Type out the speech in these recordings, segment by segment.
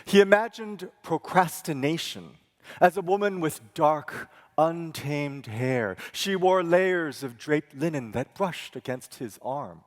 He imagined procrastination as a woman with dark, untamed hair. She wore layers of draped linen that brushed against his arm.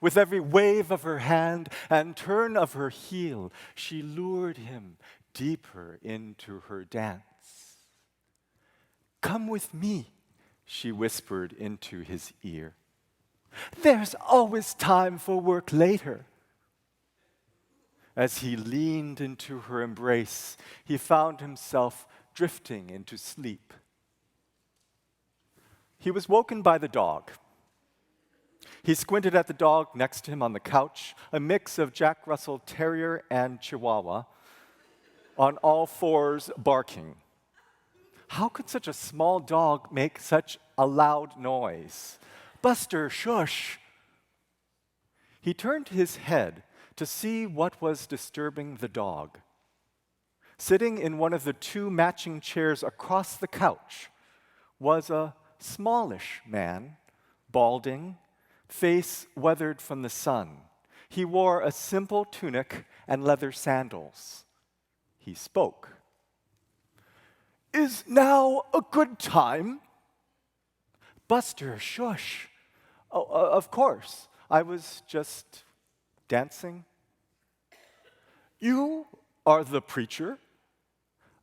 With every wave of her hand and turn of her heel, she lured him deeper into her dance. "Come with me," she whispered into his ear. "There's always time for work later." As he leaned into her embrace, he found himself drifting into sleep. He was woken by the dog. He squinted at the dog next to him on the couch, a mix of Jack Russell Terrier and Chihuahua, on all fours barking. How could such a small dog make such a loud noise? "Buster, shush!" He turned his head to see what was disturbing the dog. Sitting in one of the two matching chairs across the couch was a smallish man, balding, face weathered from the sun. He wore a simple tunic and leather sandals. He spoke. "Is now a good time?" "Buster, shush." "Oh, of course. I was just dancing." "You are the preacher?"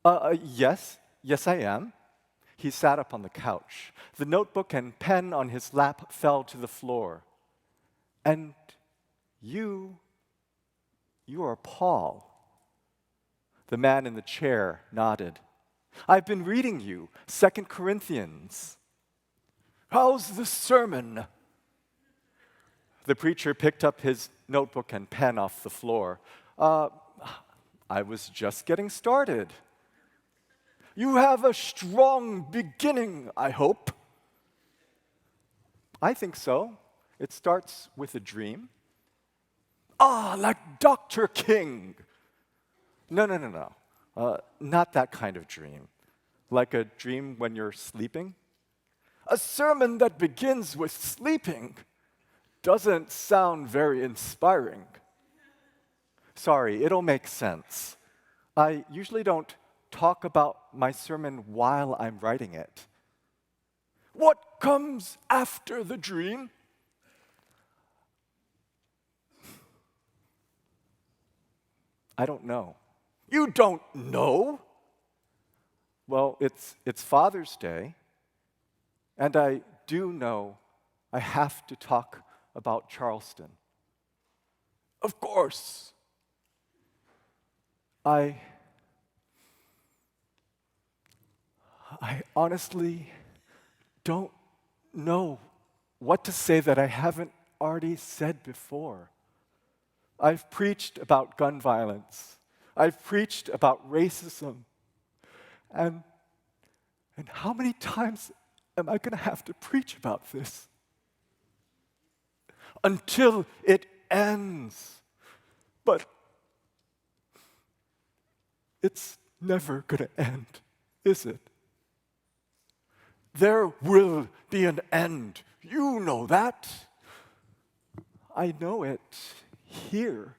Yes, I am." He sat up on the couch. The notebook and pen on his lap fell to the floor. "And you are Paul." The man in the chair nodded. "I've been reading you, 2 Corinthians. How's the sermon?" The preacher picked up his notebook and pen off the floor. I was just getting started." "You have a strong beginning, I hope." "I think so. It starts with a dream." "Ah, like Dr. King." No. Not that kind of dream. Like a dream when you're sleeping." "A sermon that begins with sleeping doesn't sound very inspiring." "Sorry, it'll make sense. I usually don't talk about my sermon while I'm writing it." "What comes after the dream?" "I don't know." "You don't know?" "Well, it's Father's Day, and I do know I have to talk about Charleston." "Of course." I honestly don't know what to say that I haven't already said before. I've preached about gun violence. I've preached about racism. And how many times am I going to have to preach about this? Until it ends. But it's never going to end, is it? There will be an end. You know that. I know it here,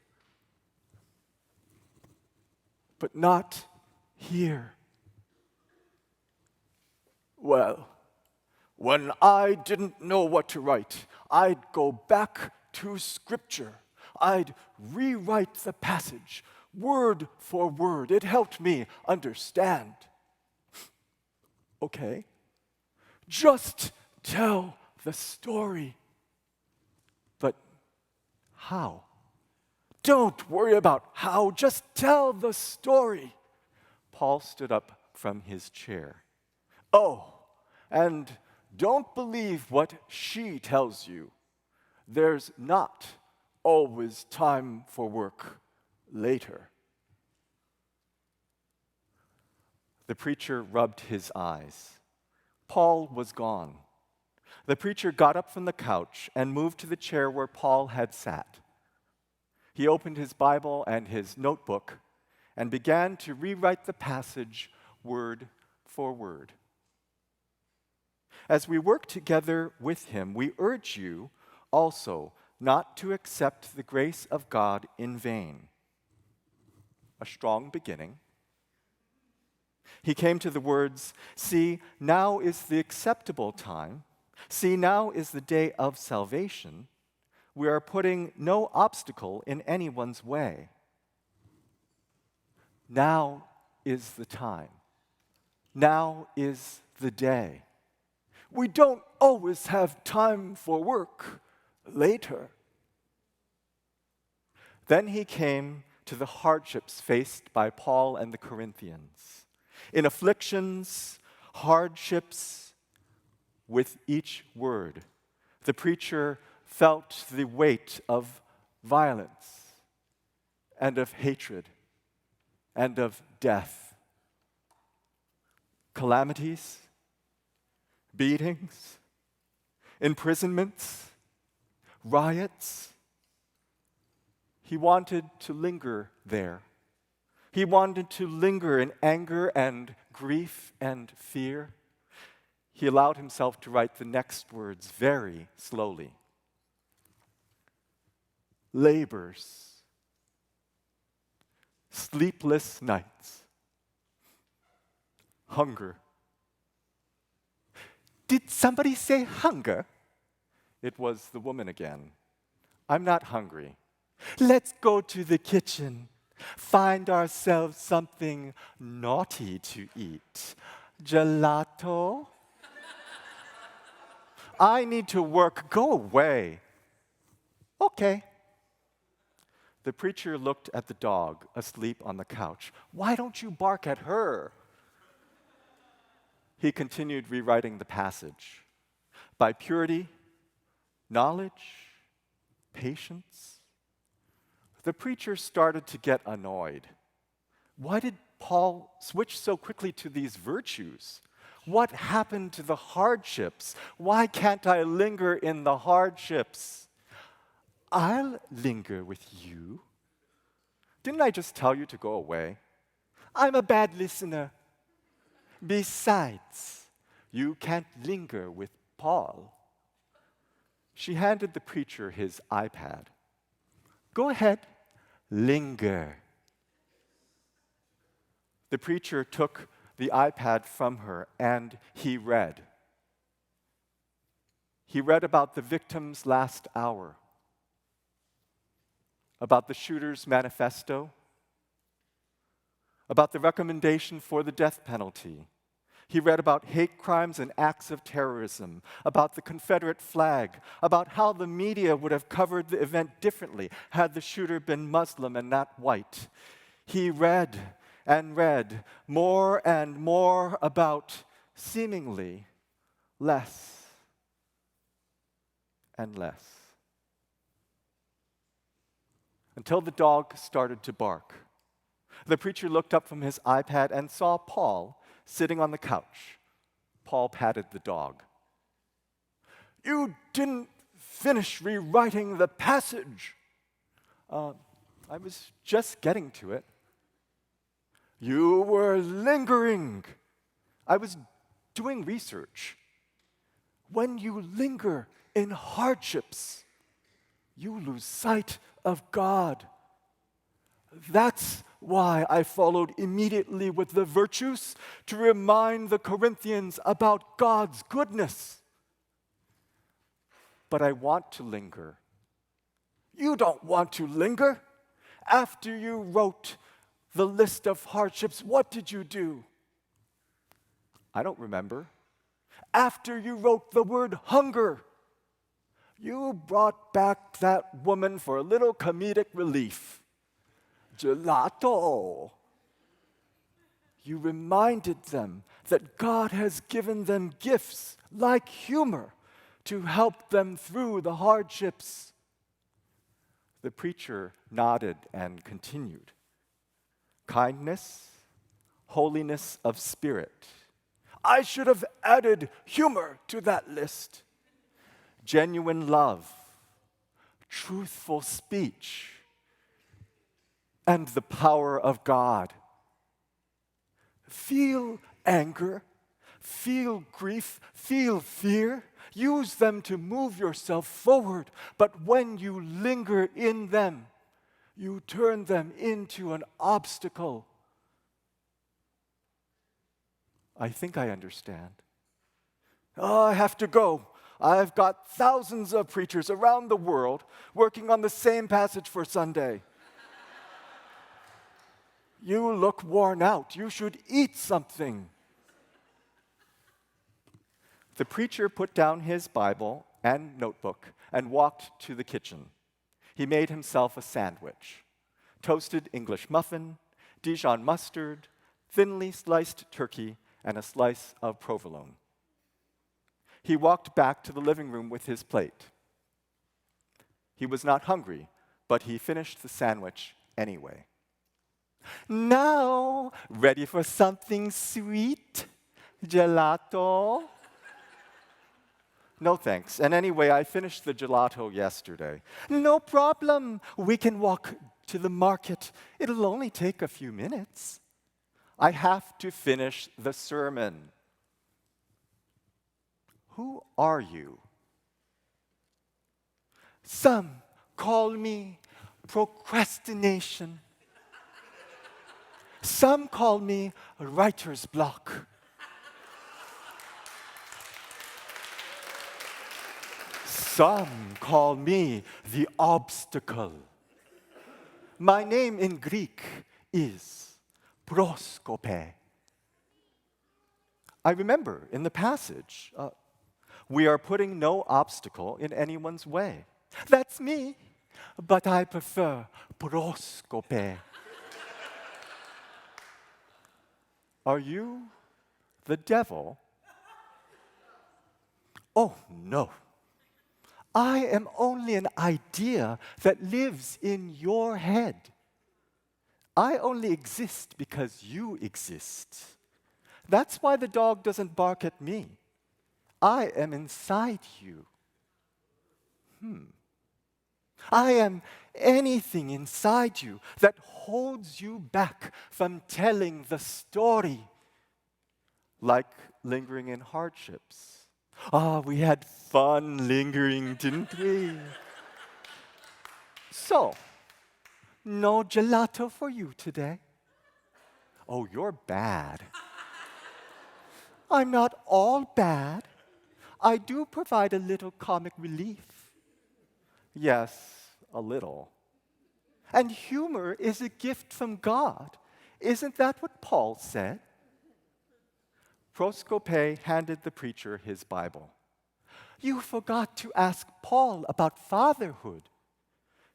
but not here. Well, when I didn't know what to write, I'd go back to Scripture. I'd rewrite the passage, word for word. It helped me understand. Okay. Just tell the story. But how? Don't worry about how, just tell the story. Paul stood up from his chair. Oh, and don't believe what she tells you. There's not always time for work later. The preacher rubbed his eyes. Paul was gone. The preacher got up from the couch and moved to the chair where Paul had sat. He opened his Bible and his notebook and began to rewrite the passage word for word. As we work together with him, we urge you also not to accept the grace of God in vain. a strong beginning. He came to the words, "See, now is the acceptable time. See, now is the day of salvation. We are putting no obstacle in anyone's way." Now is the time. Now is the day. We don't always have time for work later. Then he came to the hardships faced by Paul and the Corinthians. In afflictions, hardships, with each word, the preacher felt the weight of violence and of hatred and of death. Calamities, beatings, imprisonments, riots. He wanted to linger there. He wanted to linger in anger and grief and fear. He allowed himself to write the next words very slowly. Labors, sleepless nights, hunger. Did somebody say hunger? It was the woman again. I'm not hungry. Let's go to the kitchen, find ourselves something naughty to eat. Gelato? I need to work. Go away. Okay. The preacher looked at the dog asleep on the couch. Why don't you bark at her? He continued rewriting the passage. By purity, knowledge, patience. The preacher started to get annoyed. Why did Paul switch so quickly to these virtues? What happened to the hardships? Why can't I linger in the hardships? I'll linger with you. Didn't I just tell you to go away? I'm a bad listener. Besides, you can't linger with Paul. She handed the preacher his iPad. Go ahead, linger. The preacher took the iPad from her and he read. He read about the victim's last hour, about the shooter's manifesto, about the recommendation for the death penalty. He read about hate crimes and acts of terrorism, about the Confederate flag, about how the media would have covered the event differently had the shooter been Muslim and not white. He read and read more and more about seemingly less and less. Until the dog started to bark. The preacher looked up from his iPad and saw Paul sitting on the couch. Paul patted the dog. You didn't finish rewriting the passage. I was just getting to it. You were lingering. I was doing research. When you linger in hardships, you lose sight of God. That's why I followed immediately with the virtues to remind the Corinthians about God's goodness. But I want to linger. You don't want to linger. After you wrote the list of hardships, what did you do? I don't remember. After you wrote the word hunger, you brought back that woman for a little comedic relief. Gelato. You reminded them that God has given them gifts like humor to help them through the hardships. The preacher nodded and continued. Kindness, holiness of spirit. I should have added humor to that list. Genuine love, truthful speech, and the power of God. Feel anger, feel grief, feel fear. Use them to move yourself forward. But when you linger in them, You turn them into an obstacle. I think I understand. Oh, I have to go. I've got thousands of preachers around the world working on the same passage for Sunday. You look worn out. You should eat something. The preacher put down his Bible and notebook and walked to the kitchen. He made himself a sandwich: toasted English muffin, Dijon mustard, thinly sliced turkey, and a slice of provolone. He walked back to the living room with his plate. He was not hungry, but he finished the sandwich anyway. Now, ready for something sweet? Gelato? No thanks. And anyway, I finished the gelato yesterday. No problem. We can walk to the market. It'll only take a few minutes. I have to finish the sermon. Who are you? Some call me procrastination. Some call me writer's block. Some call me the obstacle. My name in Greek is proskope. I remember in the passage, we are putting no obstacle in anyone's way. That's me, but I prefer proskope. Are you the devil? Oh, no. I am only an idea that lives in your head. I only exist because you exist. That's why the dog doesn't bark at me. I am inside you. I am anything inside you that holds you back from telling the story, like lingering in hardships. We had fun lingering, didn't we? So, no gelato for you today. Oh, you're bad. I'm not all bad. I do provide a little comic relief. Yes, a little. And humor is a gift from God. Isn't that what Paul said? Proskope handed the preacher his Bible. You forgot to ask Paul about fatherhood.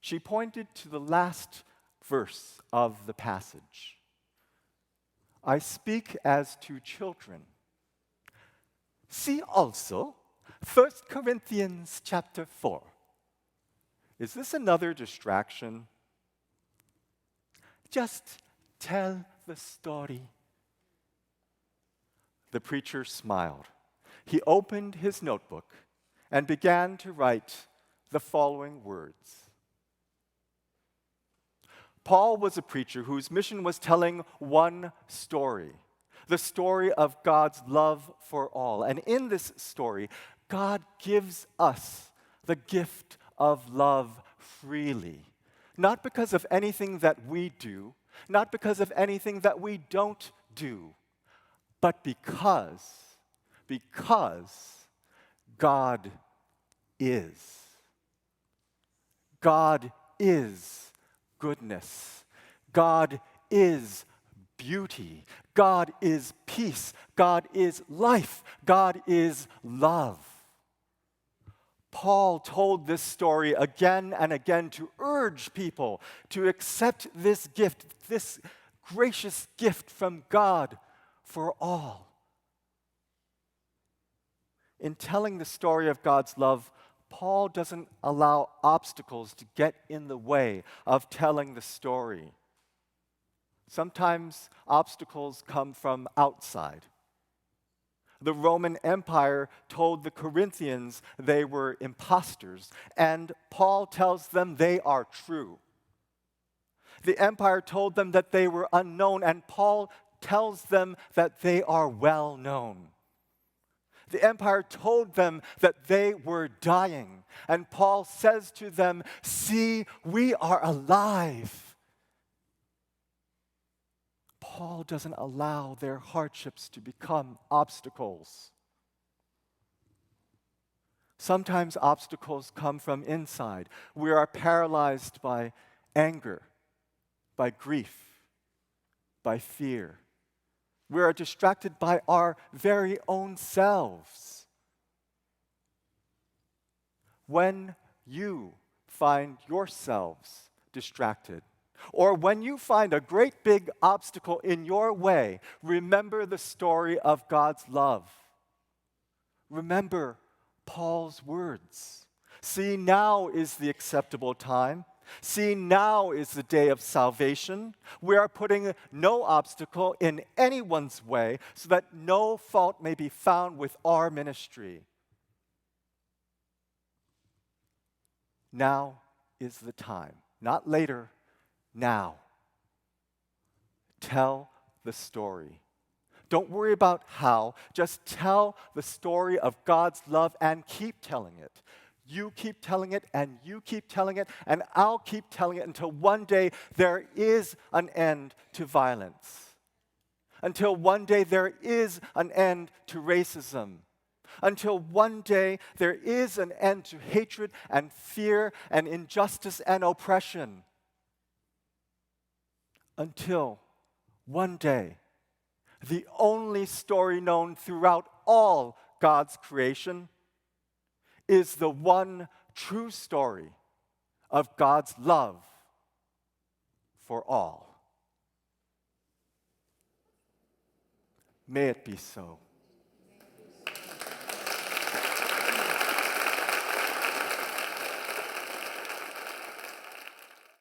She pointed to the last verse of the passage. I speak as to children. See also 1 Corinthians chapter 4. Is this another distraction? Just tell the story. The preacher smiled. He opened his notebook and began to write the following words. Paul was a preacher whose mission was telling one story, the story of God's love for all. And in this story, God gives us the gift of love freely, not because of anything that we do, not because of anything that we don't do, but because God is. God is goodness. God is beauty. God is peace. God is life. God is love. Paul told this story again and again to urge people to accept this gift, this gracious gift from God for all. In telling the story of God's love, Paul doesn't allow obstacles to get in the way of telling the story. Sometimes obstacles come from outside. The Roman Empire told the Corinthians they were imposters, and Paul tells them they are true. The empire told them that they were unknown, and Paul tells them that they are well known. The empire told them that they were dying. And Paul says to them, "See, we are alive." Paul doesn't allow their hardships to become obstacles. Sometimes obstacles come from inside. We are paralyzed by anger, by grief, by fear. We are distracted by our very own selves. When you find yourselves distracted, or when you find a great big obstacle in your way, remember the story of God's love. Remember Paul's words. See, now is the acceptable time. See, now is the day of salvation. We are putting no obstacle in anyone's way so that no fault may be found with our ministry. Now is the time, not later, now. Tell the story. Don't worry about how, just tell the story of God's love and keep telling it. You keep telling it, and you keep telling it, and I'll keep telling it until one day there is an end to violence. Until one day there is an end to racism. Until one day there is an end to hatred and fear and injustice and oppression. Until one day, the only story known throughout all God's creation is the one true story of God's love for all. May it be so.